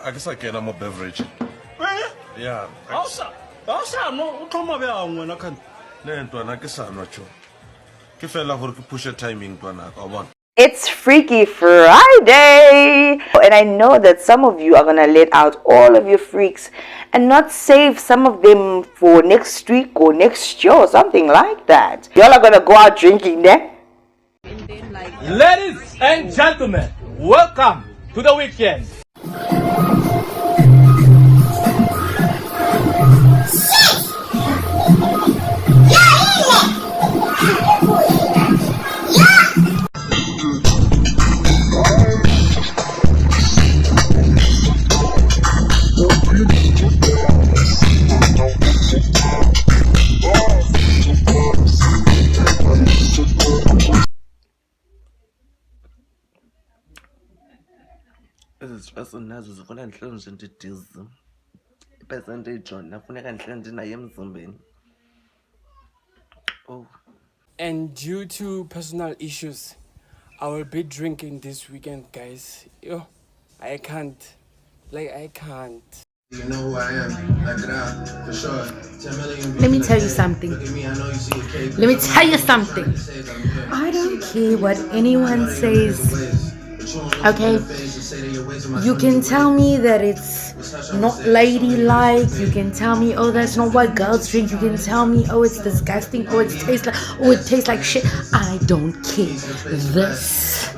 I guess I get more beverage. Yeah. Also, no, come on, when I can. I guess I'm not sure. If I love to push a timing to one. It's Freaky Friday! And I know that some of you are gonna let out all of your freaks and not save some of them for next week or next year or something like that. Y'all are gonna go out drinking there? Ladies and gentlemen, welcome to the weekend. Izistress nazo zifuna ngihlale nje ndidize. Ipercentage yona funeka ngihlale ndinayo emzimbeni. Oh. And due to personal issues, I will be drinking this weekend, guys. Yo, I can't. I can't. You know who I am, like that, for sure. 10 million. Let me tell you something. Look at me, I know you see a cake. Let me tell you something. I don't care what anyone says. Okay, you can tell me that it's not ladylike. You can tell me, oh, that's not what girls drink. You can tell me, oh, it's disgusting. Oh, it tastes like shit. I don't care. This.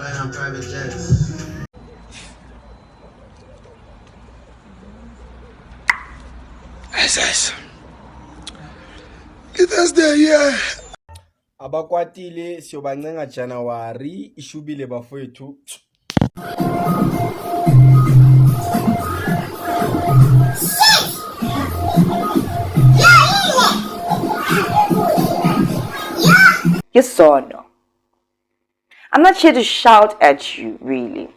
Get us there, yeah. Abakwatile siyobancenga January ishubile bafowethu. Yes or no? I'm not here to shout at you, really.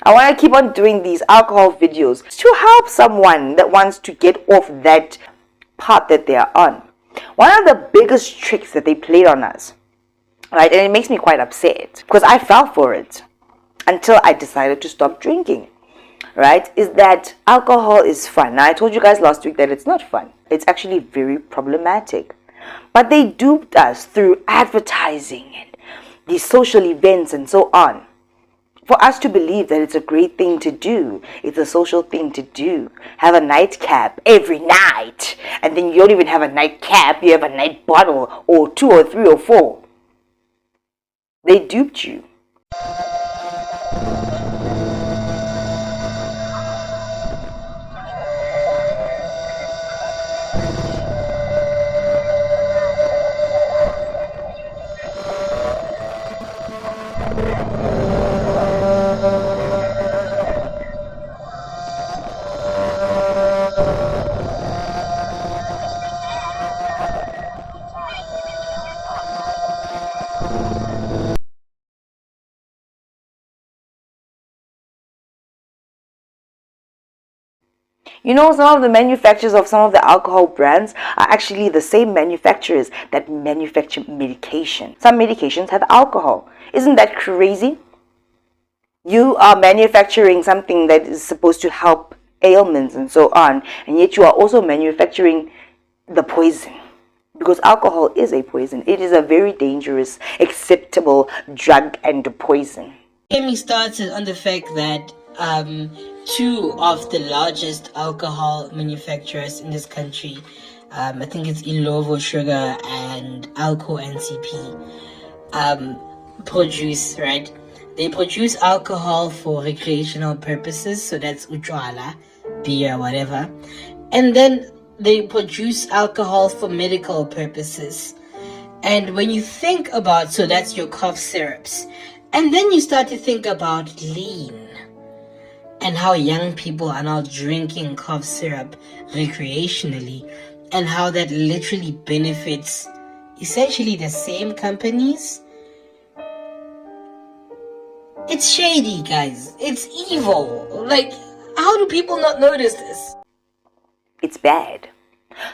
I want to keep on doing these alcohol videos to help someone that wants to get off that path that they are on. One of the biggest tricks that they played on us, right, and it makes me quite upset because I fell for it until I decided to stop drinking, right, is that alcohol is fun. Now, I told you guys last week that it's not fun. It's actually very problematic. But they duped us through advertising and these social events and so on, for us to believe that it's a great thing to do. It's a social thing to do. Have a nightcap every night. And then you don't even have a nightcap. You have a night bottle or 2 or 3 or 4. They duped you. You know, some of the manufacturers of some of the alcohol brands are actually the same manufacturers that manufacture medication. Some medications have alcohol. Isn't that crazy? You are manufacturing something that is supposed to help ailments and so on, and yet you are also manufacturing the poison. Because alcohol is a poison. It is a very dangerous, acceptable drug and poison. Get me started on the fact that 2 of the largest alcohol manufacturers in this country, I think it's Ilovo Sugar and Alco NCP, produce, right? They produce alcohol for recreational purposes, so that's uchwala, beer, whatever. And then they produce alcohol for medical purposes. And when you think about, so that's your cough syrups. And then you start to think about lean and how young people are now drinking cough syrup recreationally and how that literally benefits essentially the same companies. It's shady, guys. It's evil. How do people not notice this? It's bad.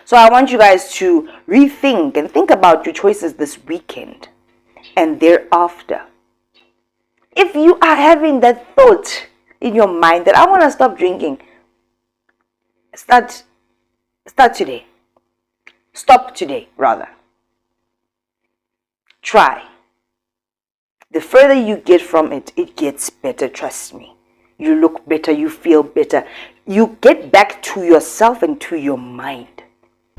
So I want you guys to rethink and think about your choices this weekend and thereafter. If you are having that thought in your mind that I want to stop drinking, Start today. Stop today, rather. Try. The further you get from it, it gets better, trust me. You look better, you feel better. You get back to yourself and to your mind.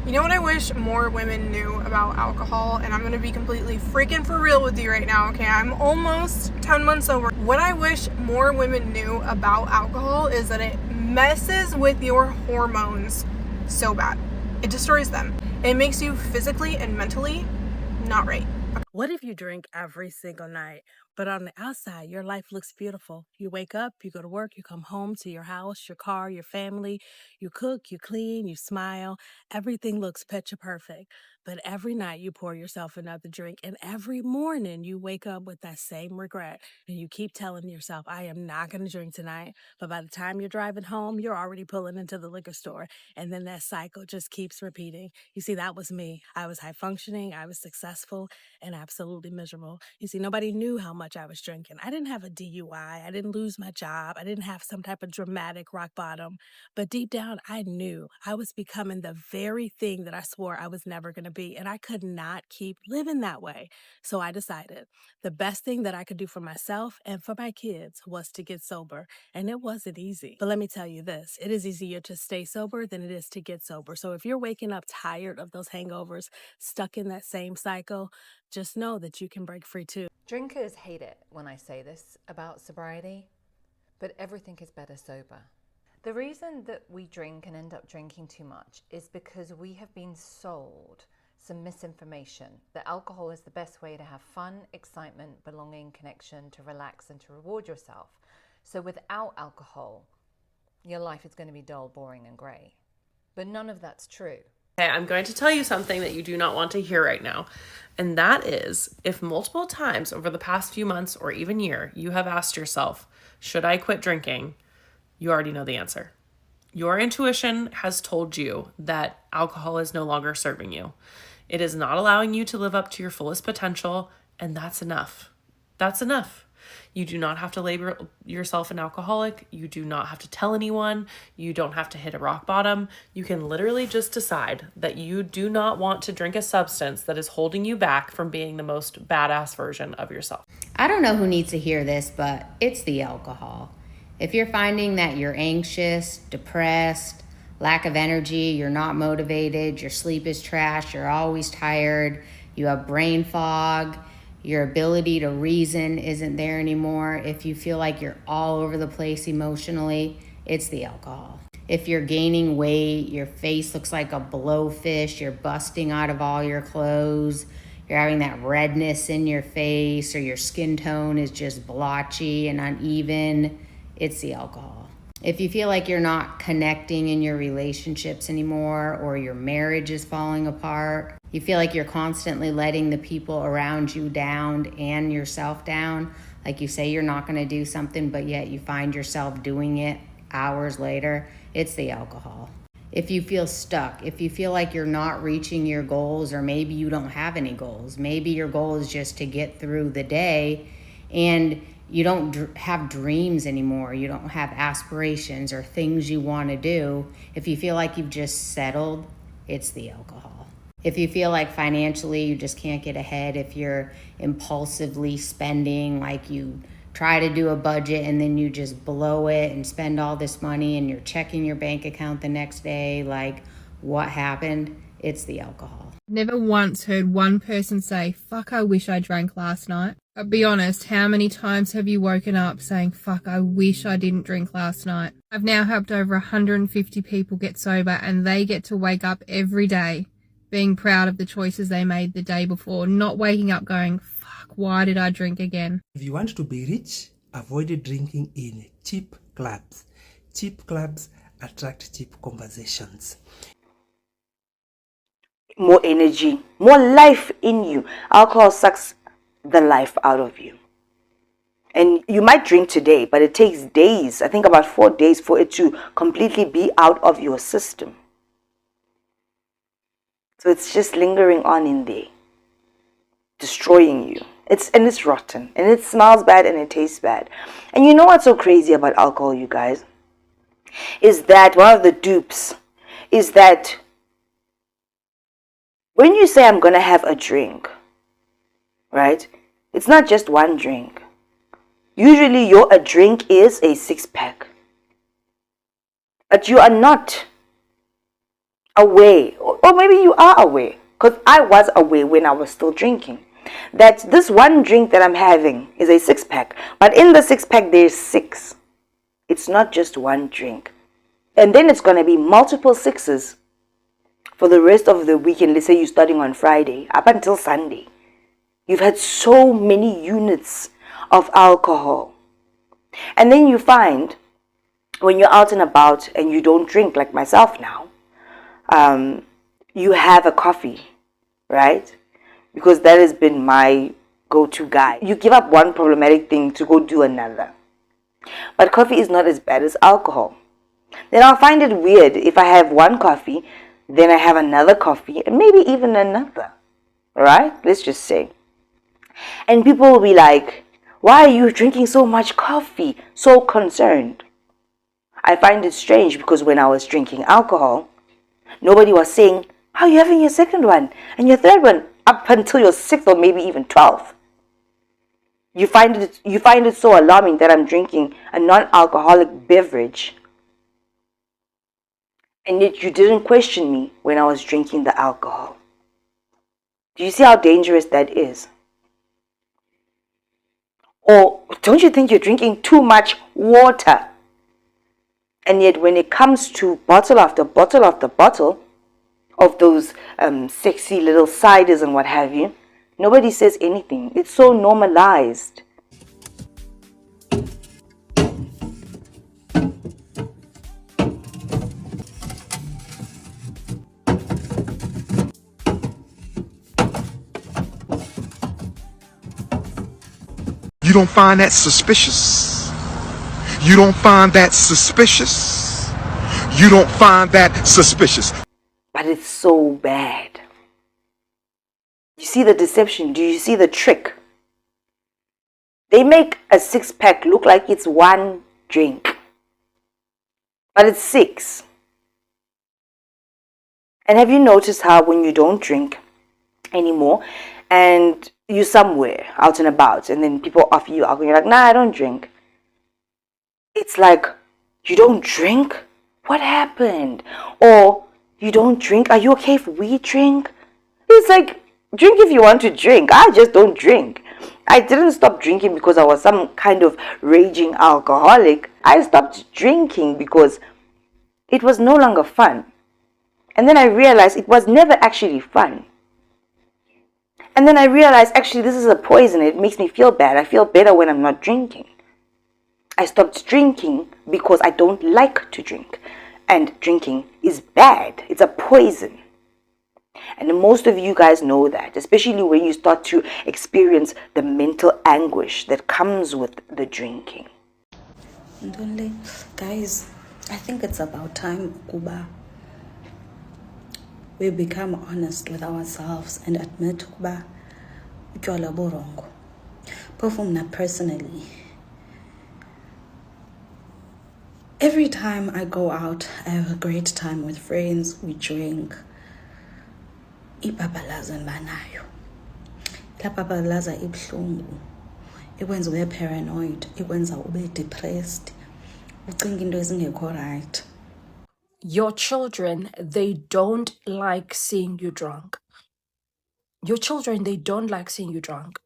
You know what I wish more women knew about alcohol? And I'm going to be completely freaking for real with you right now, okay? I'm almost 10 months sober. What I wish more women knew about alcohol is that it messes with your hormones so bad. It destroys them. It makes you physically and mentally not right. What if you drink every single night, but on the outside, your life looks beautiful? You wake up, you go to work, you come home to your house, your car, your family, you cook, you clean, you smile, everything looks picture perfect. But every night you pour yourself another drink, and every morning you wake up with that same regret, and you keep telling yourself, I am not going to drink tonight. But by the time you're driving home, you're already pulling into the liquor store, and then that cycle just keeps repeating. You see, that was me. I was high functioning, I was successful, and absolutely miserable. You see, nobody knew how much I was drinking. I didn't have a DUI. I didn't lose my job. I didn't have some type of dramatic rock bottom. But deep down, I knew I was becoming the very thing that I swore I was never going to be. And I could not keep living that way. So I decided the best thing that I could do for myself and for my kids was to get sober. And it wasn't easy. But let me tell you this, it is easier to stay sober than it is to get sober. So if you're waking up tired of those hangovers, stuck in that same cycle, just know that you can break free too. Drinkers hate it when I say this about sobriety, but everything is better sober. The reason that we drink and end up drinking too much is because we have been sold some misinformation that alcohol is the best way to have fun, excitement, belonging, connection, to relax and to reward yourself. So without alcohol, your life is going to be dull, boring, and grey. But none of that's true. Okay, I'm going to tell you something that you do not want to hear right now. And that is, if multiple times over the past few months or even year, you have asked yourself, should I quit drinking? You already know the answer. Your intuition has told you that alcohol is no longer serving you. It is not allowing you to live up to your fullest potential, and that's enough. That's enough. You do not have to label yourself an alcoholic. You do not have to tell anyone. You don't have to hit a rock bottom. You can literally just decide that you do not want to drink a substance that is holding you back from being the most badass version of yourself. I don't know who needs to hear this, but it's the alcohol. If you're finding that you're anxious, depressed, lack of energy, you're not motivated, your sleep is trash, you're always tired, you have brain fog, your ability to reason isn't there anymore, if you feel like you're all over the place emotionally, it's the alcohol. If you're gaining weight, your face looks like a blowfish, you're busting out of all your clothes, you're having that redness in your face, or your skin tone is just blotchy and uneven, it's the alcohol. If you feel like you're not connecting in your relationships anymore, or your marriage is falling apart, you feel like you're constantly letting the people around you down and yourself down, like you say you're not going to do something, but yet you find yourself doing it hours later, it's the alcohol. If you feel stuck, if you feel like you're not reaching your goals, or maybe you don't have any goals, maybe your goal is just to get through the day, and you don't have dreams anymore, you don't have aspirations or things you want to do, if you feel like you've just settled, it's the alcohol. If you feel like financially you just can't get ahead, if you're impulsively spending, like you try to do a budget and then you just blow it and spend all this money and you're checking your bank account the next day, like what happened? It's the alcohol. Never once heard one person say, fuck, I wish I drank last night. But be honest, how many times have you woken up saying, fuck, I wish I didn't drink last night? I've now helped over 150 people get sober, and they get to wake up every day being proud of the choices they made the day before, not waking up going, fuck, why did I drink again? If you want to be rich, avoid drinking in cheap clubs. Cheap clubs attract cheap conversations. More energy, more life in you. Alcohol sucks the life out of you. And you might drink today, but it takes days, I think about 4 days, for it to completely be out of your system. So it's just lingering on in there, destroying you. It's rotten, and it smells bad, and it tastes bad. And you know what's so crazy about alcohol, you guys? Is that one of the dupes is that when you say I'm going to have a drink, right? It's not just one drink. Usually a drink is a 6-pack. But you are not aware, or maybe you are aware, because I was aware when I was still drinking, that this one drink that I'm having is a 6-pack. But in the 6-pack, there's 6. It's not just one drink. And then it's going to be multiple 6s for the rest of the weekend. Let's say you're starting on Friday up until Sunday. You've had so many units of alcohol. And then you find when you're out and about and you don't drink like myself now, you have a coffee, right? Because that has been my go-to guy. You give up one problematic thing to go do another. But coffee is not as bad as alcohol. Then I'll find it weird if I have one coffee, then I have another coffee, and maybe even another, right? Let's just say. And people will be like, why are you drinking so much coffee? So concerned. I find it strange because when I was drinking alcohol, nobody was saying, how are you having your second one and your third one up until your 6th or maybe even 12th? You find it so alarming that I'm drinking a non-alcoholic beverage, and yet you didn't question me when I was drinking the alcohol. Do you see how dangerous that is? Or don't you think you're drinking too much water? And yet when it comes to bottle after bottle after bottle of those sexy little ciders and what have you, nobody says anything. It's so normalized. You don't find that suspicious? You don't find that suspicious? You don't find that suspicious? But it's so bad. You see the deception? Do you see the trick? They make a 6-pack look like it's one drink, but it's 6. And have you noticed how when you don't drink anymore and you're somewhere out and about and then people offer you alcohol, you're like, nah, I don't drink. It's like, you don't drink? What happened? Or, you don't drink? Are you okay if we drink? It's like, drink if you want to drink. I just don't drink. I didn't stop drinking because I was some kind of raging alcoholic. I stopped drinking because it was no longer fun. And then I realized it was never actually fun. And then I realized, actually, this is a poison. It makes me feel bad. I feel better when I'm not drinking. I stopped drinking because I don't like to drink. And drinking is bad. It's a poison. And most of you guys know that, especially when you start to experience the mental anguish that comes with the drinking. Guys, I think it's about time, Kuba, we become honest with ourselves and admit, Kuba, utywala borongo. Perform personally. Every time I go out, I have a great time with friends, we drink. Ibabalaza banayo. La babalaza ibhlungu. Ikwenza ube paranoid, ikwenza ube depressed. Ucinga into ezingekho right. Your children, they don't like seeing you drunk. Your children, they don't like seeing you drunk.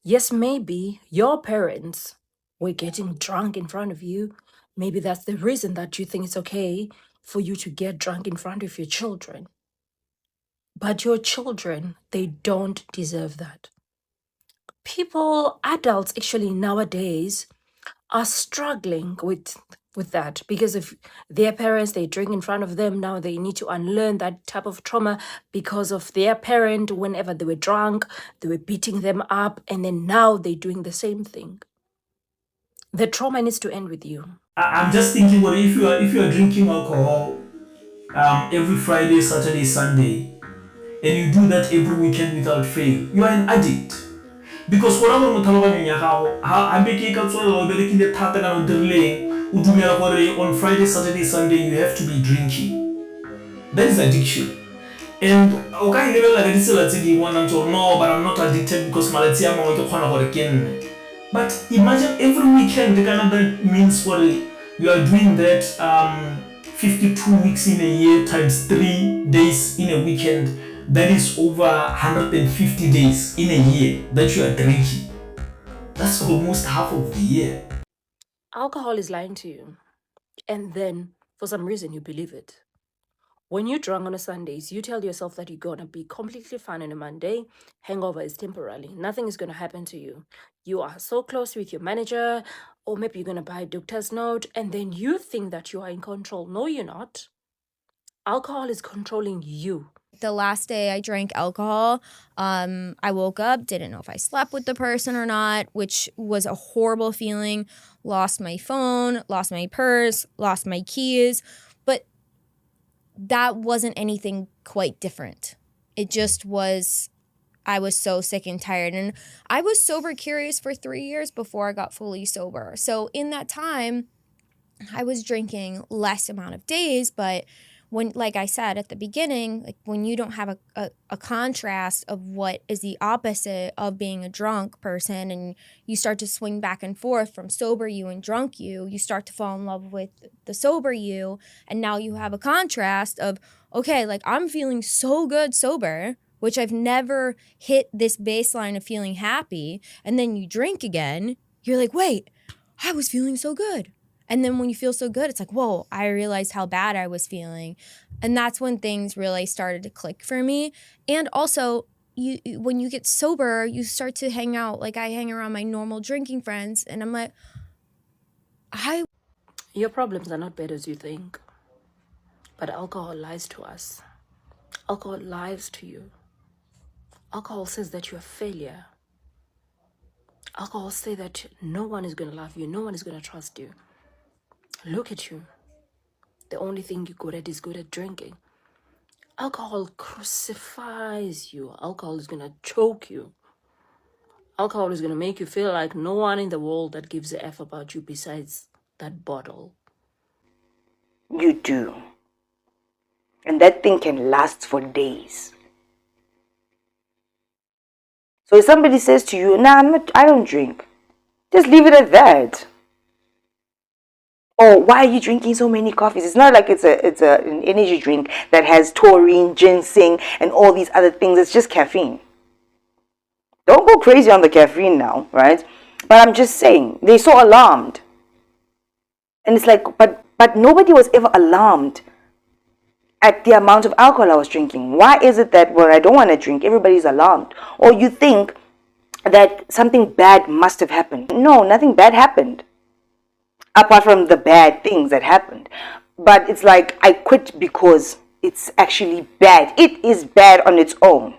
Yes, maybe your parents were getting drunk in front of you. Maybe that's the reason that you think it's okay for you to get drunk in front of your children. But your children, they don't deserve that. People, adults actually nowadays are struggling with that because if their parents, they drink in front of them, now they need to unlearn that type of trauma because of their parent. Whenever they were drunk, they were beating them up, and then now they're doing the same thing. The trauma needs to end with you. I'm just thinking, what if you are drinking alcohol every Friday, Saturday, Sunday, and you do that every weekend without fail, you are an addict. Because whatever I make it on Friday, Saturday, Sunday, you have to be drinking. That is addiction. And okay, level like this is one and so no, but I'm not addicted because Malaysia again. But imagine every weekend the Canada means what you are doing that 52 weeks in a year times 3 days in a weekend. That is over 150 days in a year that you are drinking. That's almost half of the year. Alcohol is lying to you. And then, for some reason, you believe it. When you're drunk on a Sundays, you tell yourself that you're going to be completely fine on a Monday. Hangover is temporary. Nothing is going to happen to you. You are so close with your manager, or maybe you're going to buy a doctor's note, and then you think that you are in control. No, you're not. Alcohol is controlling you. The last day I drank alcohol, I woke up, didn't know if I slept with the person or not, which was a horrible feeling. Lost my phone, lost my purse, lost my keys. But that wasn't anything quite different. It just was, I was so sick and tired. And I was sober curious for 3 years before I got fully sober. So in that time, I was drinking less amount of days, but when, like I said at the beginning, like when you don't have a contrast of what is the opposite of being a drunk person and you start to swing back and forth from sober you and drunk you start to fall in love with the sober you. And now you have a contrast of, okay, like I'm feeling so good sober, which I've never hit this baseline of feeling happy. And then you drink again, you're like, wait, I was feeling so good. And then when you feel so good, it's like, whoa, I realized how bad I was feeling. And that's when things really started to click for me. And also, when you get sober, you start to hang out. Like I hang around my normal drinking friends and I'm like, Your problems are not bad as you think. But alcohol lies to us. Alcohol lies to you. Alcohol says that you're a failure. Alcohol says that no one is going to love you. No one is going to trust you. Look at you. The only thing you're good at is good at drinking. Alcohol crucifies you. Alcohol is going to choke you. Alcohol is going to make you feel like no one in the world that gives a F about you besides that bottle. You do. And that thing can last for days. So if somebody says to you, nah, I don't drink, just leave it at that. Or why are you drinking so many coffees? It's not like it's an energy drink that has taurine, ginseng, and all these other things. It's just caffeine. Don't go crazy on the caffeine now, right? But I'm just saying, they're so alarmed. And it's like, but nobody was ever alarmed at the amount of alcohol I was drinking. Why is it that when I don't want to drink, everybody's alarmed? Or you think that something bad must have happened. No, nothing bad happened. Apart from the bad things that happened. But it's like I quit because it's actually bad. It is bad on its own.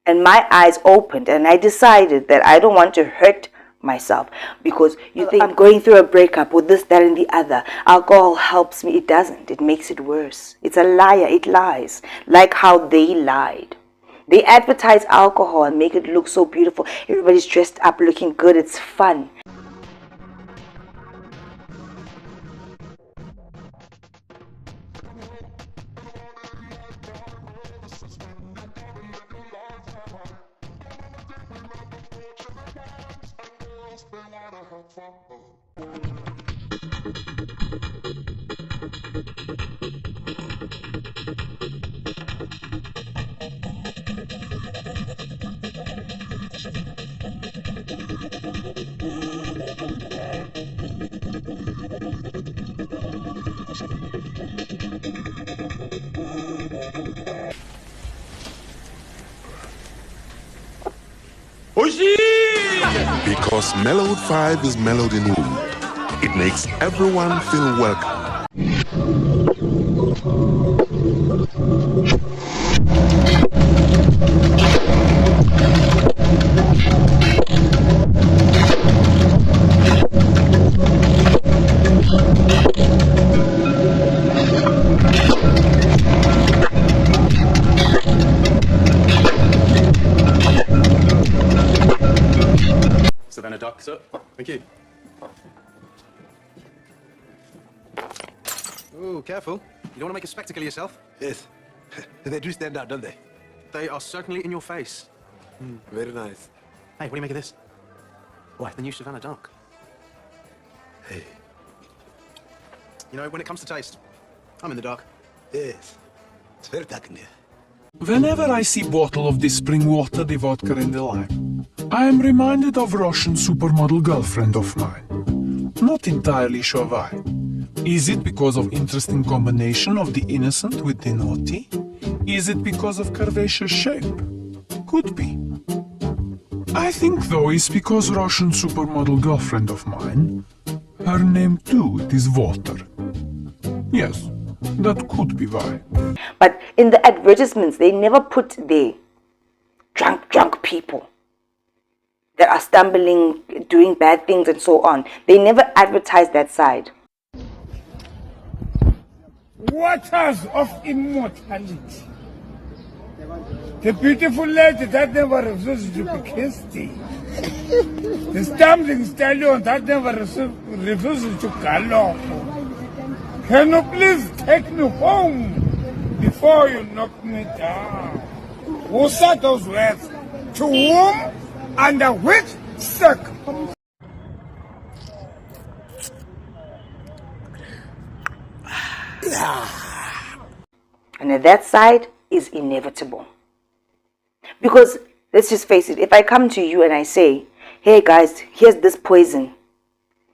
And my eyes opened and I decided that I don't want to hurt myself because you think I'm going through a breakup with this, that, and the other. Alcohol helps me. It doesn't. It makes it worse. It's a liar. It lies. Like how they lied. They advertise alcohol and make it look so beautiful. Everybody's dressed up looking good. It's fun. Because Mellowed 5 is mellowed in mood. It makes everyone feel welcome. Savannah Doc, sir. Thank you. Careful. You don't want to make a spectacle of yourself. Yes. They do stand out, don't they? They are certainly in your face. Very nice. Hey, what do you make of this? What? The new Savannah Dark. Hey. You know, when it comes to taste, I'm in the dark. Yes. It's very dark in here. Whenever I see bottle of the spring water, the vodka and the lime, I am reminded of Russian supermodel girlfriend of mine. Not entirely sure why. Is it because of interesting combination of the innocent with the naughty? Is it because of curvaceous shape? Could be. I think though it's because Russian supermodel girlfriend of mine, her name too it is Walter. Yes, that could be why. But in the advertisements, they never put the drunk people that are stumbling, doing bad things and so on. They never advertise that side. Waters of immortality. The beautiful lady that never refuses to be kissed. The stumbling stallion that never refuses to gallop. Can you please take me home before you knock me down? Who said those words? To whom? Under which circumstance? And that side is inevitable. Because, let's just face it, if I come to you and I say, hey guys, here's this poison.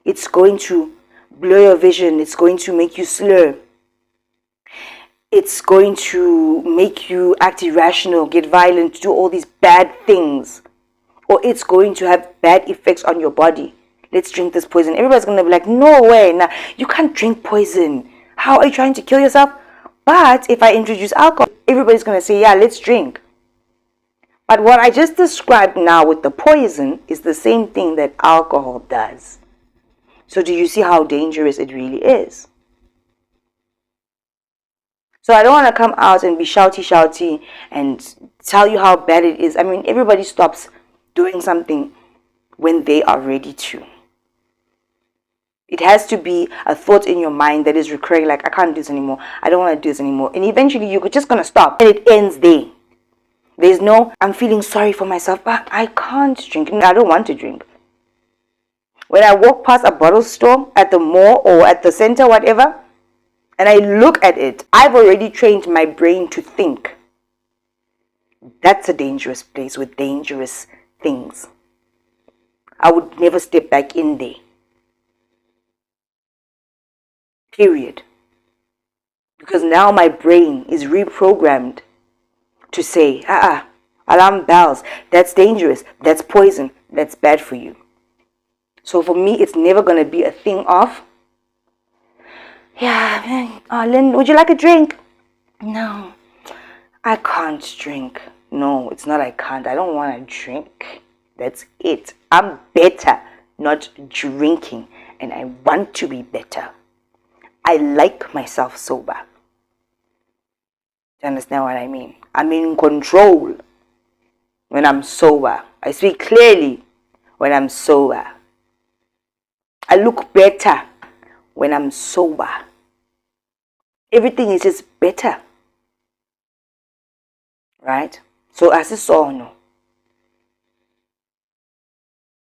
It's going to blur your vision. It's going to make you slur. It's going to make you act irrational, get violent, do all these bad things. Or it's going to have bad effects on your body. Let's drink this poison. Everybody's going to be like, no way, nah, you can't drink poison. How are you trying to kill yourself? But if I introduce alcohol, everybody's going to say, yeah, let's drink. But what I just described now with the poison is the same thing that alcohol does. So do you see how dangerous it really is? So I don't want to come out and be shouty and tell you how bad it is. I mean, everybody stops doing something when they are ready to. It has to be a thought in your mind that is recurring, like, I can't do this anymore. I don't want to do this anymore. And eventually you're just going to stop. And it ends there. There's no, I'm feeling sorry for myself, but I can't drink. I don't want to drink. When I walk past a bottle store at the mall or at the center, whatever, and I look at it, I've already trained my brain to think. That's a dangerous place with dangerous things. I would never step back in there. Period. Because now my brain is reprogrammed to say, alarm bells, that's dangerous, that's poison, that's bad for you. So for me, it's never going to be a thing of, yeah, Lynn, would you like a drink? No, I can't drink. No, it's not I can't. I don't want to drink. That's it. I'm better not drinking, and I want to be better. I like myself sober. Do you understand what I mean? I'm in control when I'm sober. I speak clearly when I'm sober. I look better when I'm sober. Everything is just better. Right? So as a sono.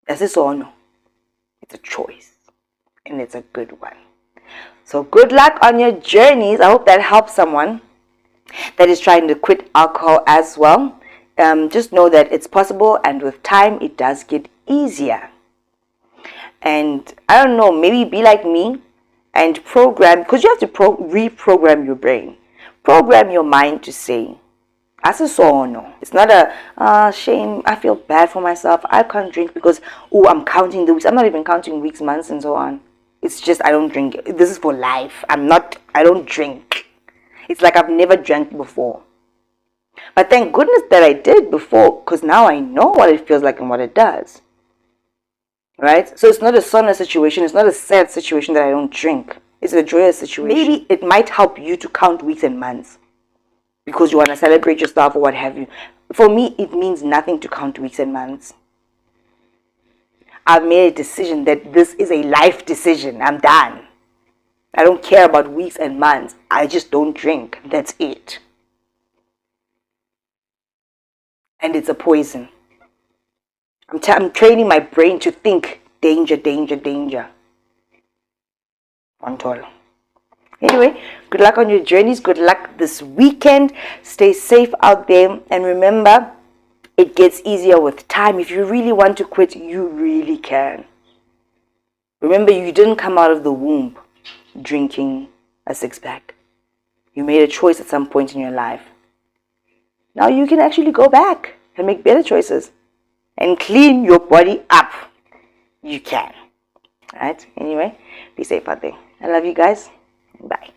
As a sono. It's a choice. And it's a good one. So good luck on your journeys. I hope that helps someone that is trying to quit alcohol as well. Just know that it's possible, and with time it does get easier. And I don't know, maybe be like me and program, because you have to reprogram your brain. Program your mind to say, as a sono. It's not a shame, I feel bad for myself, I can't drink because, oh, I'm counting the weeks. I'm not even counting weeks, months, and so on. It's just I don't drink. This is for life. I don't drink. It's like I've never drank before. But thank goodness that I did before, because now I know what it feels like and what it does. Right? So it's not a sauna situation. It's not a sad situation that I don't drink. It's a joyous situation. Maybe it might help you to count weeks and months because you want to celebrate yourself or what have you. For me, it means nothing to count weeks and months. I've made a decision that this is a life decision. I'm done. I don't care about weeks and months. I just don't drink. That's it. And it's a poison. I'm training my brain to think danger, danger, danger. Anyway, good luck on your journeys. Good luck this weekend. Stay safe out there. And remember, it gets easier with time. If you really want to quit, you really can. Remember, you didn't come out of the womb drinking a six-pack. You made a choice at some point in your life. Now you can actually go back and make better choices and clean your body up. You can. Alright? Anyway, be safe out there. I love you guys. Bye.